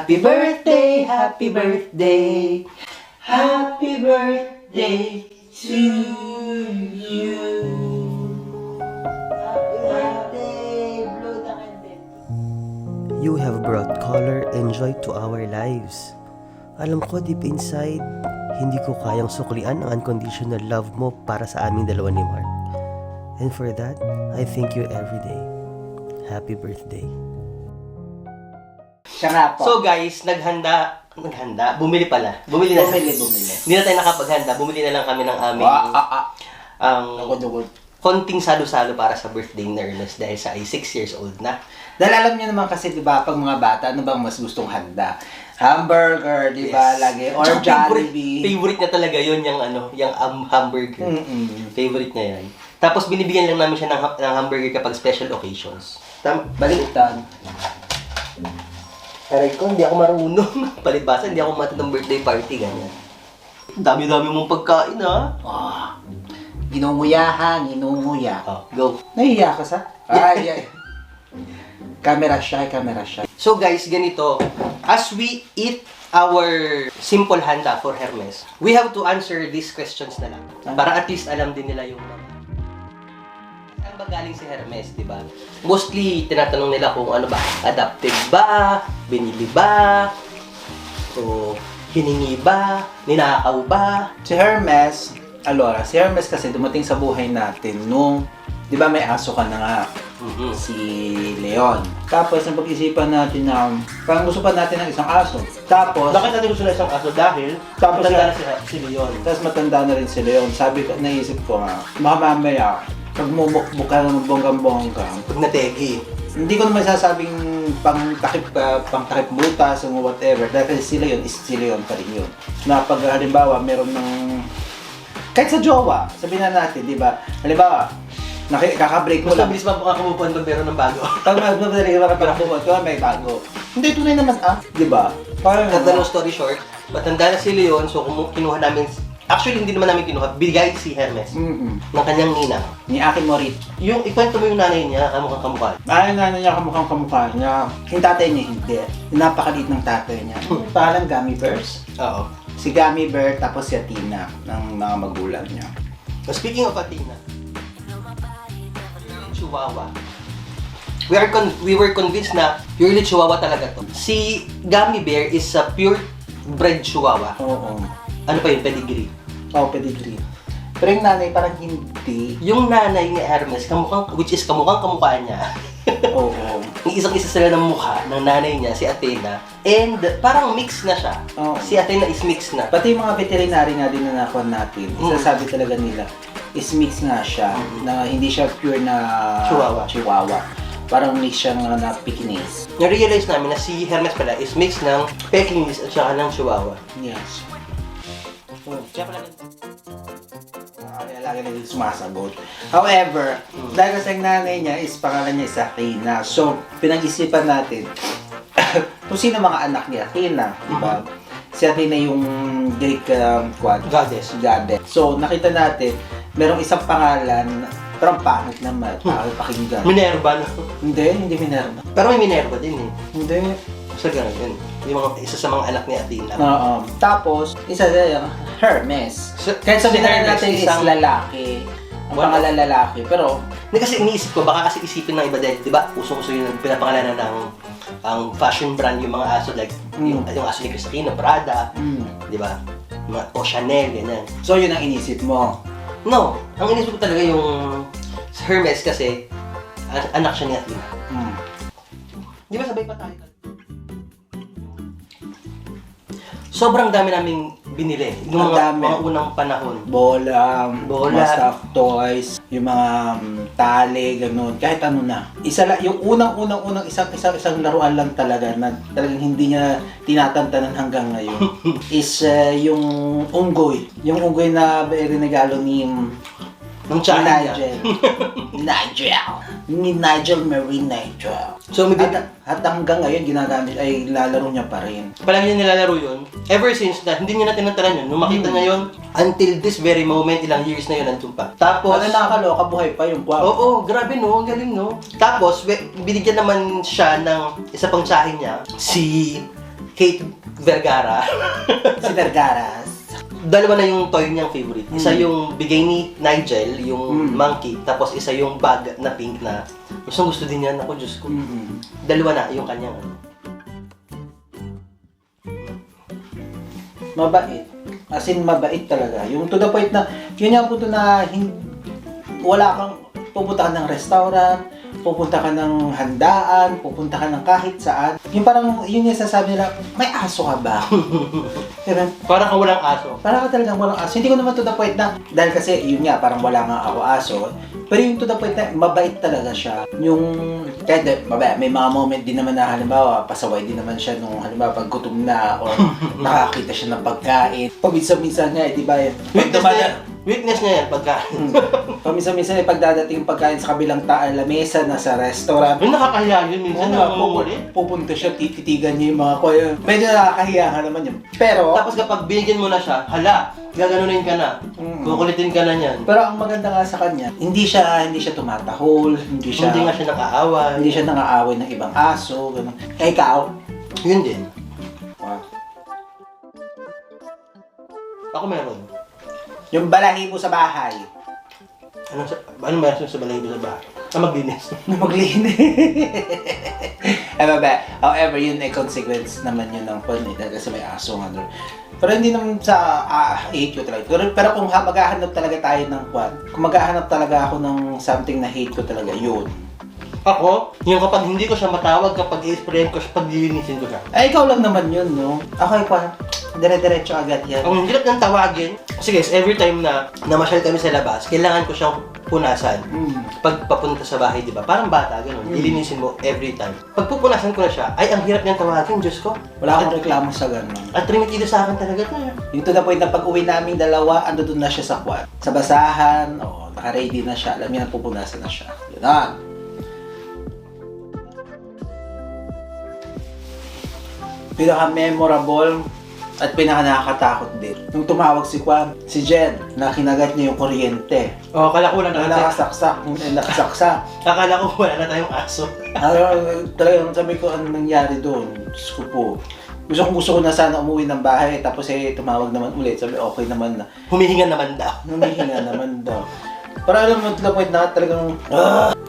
Happy birthday, happy birthday, happy birthday to you. Happy birthday, blow the candle. You have brought color and joy to our lives. Alam ko deep inside, hindi ko kayang suklian ang unconditional love mo para sa aming dalawa ni Mark. And for that, I thank you every day. Happy birthday. Siya nga po. So guys, bumili pala. Bumili na. Bumili. Hindi na tayo nakapaghanda, bumili na lang kami ng aming Dugod. konting salo-salo para sa birthday ni Ernest dahil siya ay 6 years old na. Dahil alam niyo naman kasi, di ba, pag mga bata, ano bang mas gustong handa? Hamburger, di ba, lagi? Or Jollibee. Favorite niya talaga yun, yung hamburger. Favorite niya yan. Tapos binibigyan lang namin siya ng hamburger kapag special occasions. Baliktad. Aray ko, hindi ako marunong. Palibasa, hindi ako matandang birthday party, ganyan. Dami-dami mong pagkain, ha? Ginunguya ha, ginunguya. Oh, go. Nahiya ka sa? Ay. Camera shy. So guys, ganito. As we eat our simple handa for Hermes, we have to answer these questions na lang. Para at least alam din nila yung saan ba galing si Hermes, di ba? Mostly, tinatanong nila kung ano ba, adopted ba, binili ba, o hiningi ba, ninakaw ba. Si Hermes kasi dumating sa buhay natin nung, di ba may aso ka na nga, si Leon. Tapos, napag-isipan natin na, parang gusto pa natin ng isang aso. Tapos, Bakit natin gusto na isang aso? Dahil, Tapos matanda na si Leon. tapos matanda na rin si Leon. Naisip ko nga, mamaya, pag mumukbuk ka ng bonggang-bongga, Pag nategi. hindi ko naman sasabing pang-takip butas o whatever. Dahil kasi si Leon pa rin yun. Na pag halimbawa, meron ng, kahit sa jowa, sabihin na natin, di ba? Halimbawa, kakabreak mo Mas lang. mabilis pa makakamupon pag meron ng bago. Pag madali ka makapagpapumot, may bago. Hindi, tunay naman di ba? Parang Cut the long story short, matanda na si Leon, so kinuha namin, actually hindi naman namin kinuha, bigay si Hermes ng kanyang ninang. Ni Akin Morit. Yung ikwento mo yung nanay niya, kamukhang kamukha. Ay, nanay niya kamukhang kamukha niya. Yung tatay niya, hindi. Yung napakaliit ng tatay niya. Pangalan, Gummy Bears. Oo. Si Gummy Bear, tapos si Athena, ng mga magulang niya. So speaking of Athena, Chihuahua. We were convinced na purely Chihuahua talaga to. Si Gummy Bear is a pure bred Chihuahua. Oo. Ano pa yun? Pedigree. Oo, pedigree. Pero yung nanay, parang hindi. Yung nanay ni Hermes, kamukhang kamukha niya. Oo. Isang-isa sila ng mukha ng nanay niya, si Athena. And parang mix na siya. Oo. Si Athena is mix na. Pati yung mga veterinary nga din na nakuha natin, isasabi talaga nila, is mix nga siya, na hindi siya pure na Chihuahua. Parang mix siya na Pekingese. Na-realize namin na si Hermes pala is mix ng Pekingese at saka ng Chihuahua. Yes. Kaya pala Kaya lagi na din sumasagot. However, dahil kasi ang nanay niya is pangalan niya is Athena. So, pinag-isipan natin kung sino mga anak niya. Athena, di ba? Si Athena yung Greek Goddess. So, nakita natin, merong isang pangalan, pero ang pangit naman, pangit pakinggan. Minerva, no? Hindi Minerva. Pero may Minerva din eh. Hindi. Sa ganun yun. Isa sa mga anak ni Athena. Oo. Tapos, isa yung Hermes. Kahit sabihin na natin is lalaki. Ang pangalan lalaki. Pero, Hindi kasi iniisip ko, baka kasi isipin ng iba dahil, di ba, usong-uso yun, pinapangalanan ng ang fashion brand yung mga aso, like, yung aso ni Christina, Prada, di ba? O Chanel, ganyan. so yun ang inisip mo. No, ang inisip ko talaga yung Hermes kasi, anak siya ni Athena. Di ba sabay pa tayo? Sobrang dami naming binili. Yung mga unang panahon. Bola, mga stuffed toys, yung mga tali, ganun, kahit ano na. Yung unang isang laruan lang talaga na talagang hindi niya tinatantanan hanggang ngayon is yung unggoy. Yung unggoy na rinegalo ni Nigel Marine Nigel. So, may At hanggang ngayon ginagamit ay lalaro niya pa rin. palagi niya nilalaro yun. Ever since na, hindi niya na tinatanan yun. Nung makita niya yun, until this very moment, ilang years na yun, nandun pa. Tapos, Ano nakakaloka, buhay pa yung kwap. oo, grabe no, ang galing no. Tapos, binigyan naman siya ng isa pang tsahin niya, si Kate Vergara. Si Vergaras. Dalawa na yung toy niyang favorite. Isa yung bigay ni Nigel, yung monkey, tapos isa yung bag na pink na gusto din yan. Ako, Diyos ko. Dalawa na yung kanyang ano. Mabait. As in, mabait talaga. Yung to the point na, yun yung punto na wala kang pupunta ka ng restaurant, pupunta ka ng handaan, pupunta ka ng kahit saan. Yung parang, yun yung sasabi nila, may aso ka ba? Diba? Parang kang walang aso. Parang ka talagang walang aso. Hindi ko naman to the point na, dahil kasi yun nga, parang wala nga ako aso. Pero yung to the point na, mabait talaga siya. Yung, kahit mabait, may mga moment din naman na halimbawa, pasaway din naman siya nung halimbawa pag gutom na or nakakita siya ng pagkain. Paminsan-minsan nga, di ba? Weakness niya yan, pagkain. Paminsan-minsan ay pagdadating yung pagkain sa kabilang lamesa na sa restaurant. Yung nakakahiya yun, minsan pupunta siya, tititigan niya yung mga kuya. Medyo nakakahiya ka naman yun. Pero, tapos kapag binigyan mo na siya, hala, gaganunin ka na. Kukulitin ka na niyan. pero ang maganda nga sa kanya, hindi siya tumatahol, hindi Hindi nga siya nakaaway. hindi siya nangaaway ng ibang aso, gano'n. Eh, ikaw? Yun din. Wow. Ako meron. Yung balahibo sa bahay. Ano meron sa balahibo sa bahay? Maglinis. Maglinis. However, yun ay consequence naman yun ng dahil kasi may aso nga doon. Pero hindi naman sa hate ko talaga. Pero kung maghahanap talaga tayo ng kung maghahanap talaga ako ng something na hate ko talaga, yun. Ako, yung kapag hindi ko siya matawag, kapag i-sprayin ko siya, pag lilinisin ko siya. Ay, ikaw lang naman yun, no? Ako ay dire-diretso agad yan. Ang hirap ng tawagin. Kasi guys, every time na namasyal kami sa labas, kailangan ko siyang punasan. Pag papunta sa bahay, di ba? Parang bata, gano'n. Ilinisin mo every time. Pag pupunasan ko na siya, ay, ang hirap niyang tawagin, Diyos ko. Wala akong reklamo sa gano'n. At trimitido sa akin talaga to. Yung to the point na pag uwi naming dalawa, ando doon na siya sa kwan. Sa basahan, naka-ready na siya. Alam niya na pupunasan na siya. Gano'n. Pinaka-memorable at pinaka-nakakatakot din. Nung tumawag si Jen, na kinagat niya yung kuryente. Akala ko wala na Nakasaksak. Akala ko wala na tayong aso. Talagang sabi ko, ano nangyari doon? Diyos ko po. Gusto ko na sana umuwi ng bahay, tapos tumawag naman ulit. Sabi, okay naman na. Humihinga naman daw. Humihinga naman daw. Pero alam mo, to the point na talagang,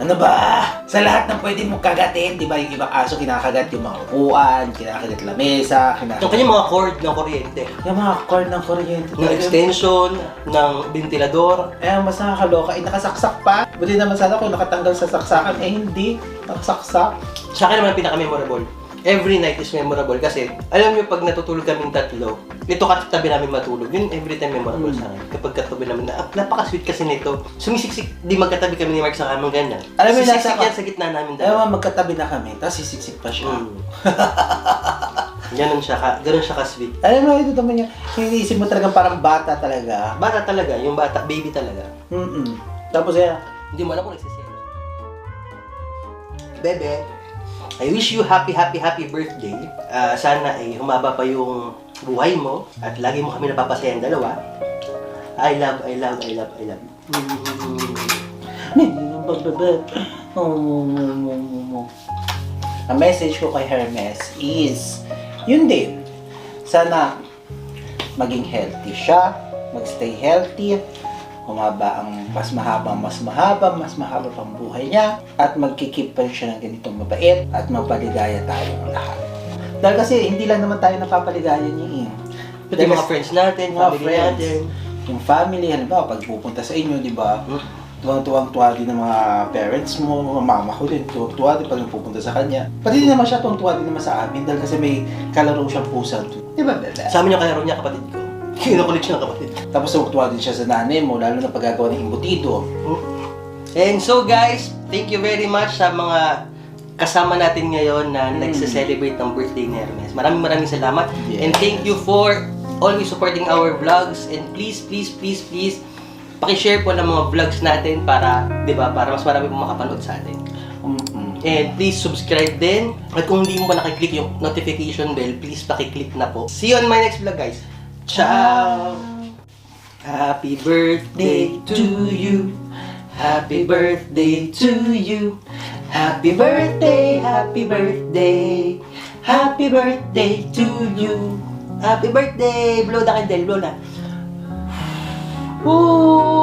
ano ba? Sa lahat ng pwede mong kagatin, di ba? Yung ibang aso, kinakagat yung mga upuan, kinakagat lamesa, Yung kanyang mga cord ng kuryente. yung mga cord ng kuryente. Ng extension, ng ventilador. Mas nakakaloka, nakasaksak pa. Buti naman sana kung nakatanggal sa saksakan, hindi. Nakasaksak. Sa akin naman ang pinaka-memorable. Every night is memorable kasi alam niyo pag natutulog kaming tatlo, ito katabi namin matulog. Yun every time memorable sa akin. Kapag katabi namin na, napaka-sweet kasi nito. Sumisiksik, di magkatabi kami ni Mark sa kamang ganyan. Alam mo, sisiksik yan sa gitna namin dalawa. Alam mo, magkatabi na kami, tapos sisiksik pa siya. Ganun siya ka-sweet. Alam mo, ito naman yung iniisip mo talagang parang bata talaga. Bata talaga, yung bata, baby talaga. Tapos hindi mo alam kung nagsisiyero. Bebe, I wish you happy birthday. Sana ay humaba pa yung buhay mo at lagi mo kami napapasayang dalawa. I love. Ang message ko kay Hermes is, yun din. Sana maging healthy siya, magstay healthy, humaba ang mas mahaba pang buhay niya, at magkikip pa siya ng ganitong mabait at mapaligaya tayo ng lahat. Dahil kasi hindi lang naman tayo napapaligaya niya Pati mga friends natin, mga family friends, natin. yung family, halimbawa pag pupunta sa inyo, di ba? Tuwang-tuwa din ng mga parents mo, mama ko din, tuwang-tuwa din pag pupunta sa kanya. Pati din naman siya, tuwang-tuwa din naman sa amin dahil kasi may kalaro siyang pusa. Di ba, Bebe? Sa amin yung kalaro niya, kapatid ko. Kinukulit siya ng kapatid. Tapos tuwang-tuwa din siya sa nanay mo, lalo na paggagawa ng imbutido. And so guys, thank you very much sa mga kasama natin ngayon na nagse-celebrate ng birthday ni Hermes. Maraming salamat. Yes. And thank you for always supporting our vlogs. And please, paki-share po ng mga vlogs natin para, di ba, para mas marami po makapanood sa atin. And please subscribe din. At kung hindi mo pa nakiklik yung notification bell, please paki-click na po. See you on my next vlog, guys. Ciao! Happy birthday to you. Happy birthday to you. Happy birthday, happy birthday. Happy birthday to you. Happy birthday. Blow the candle. Blow na. Woo!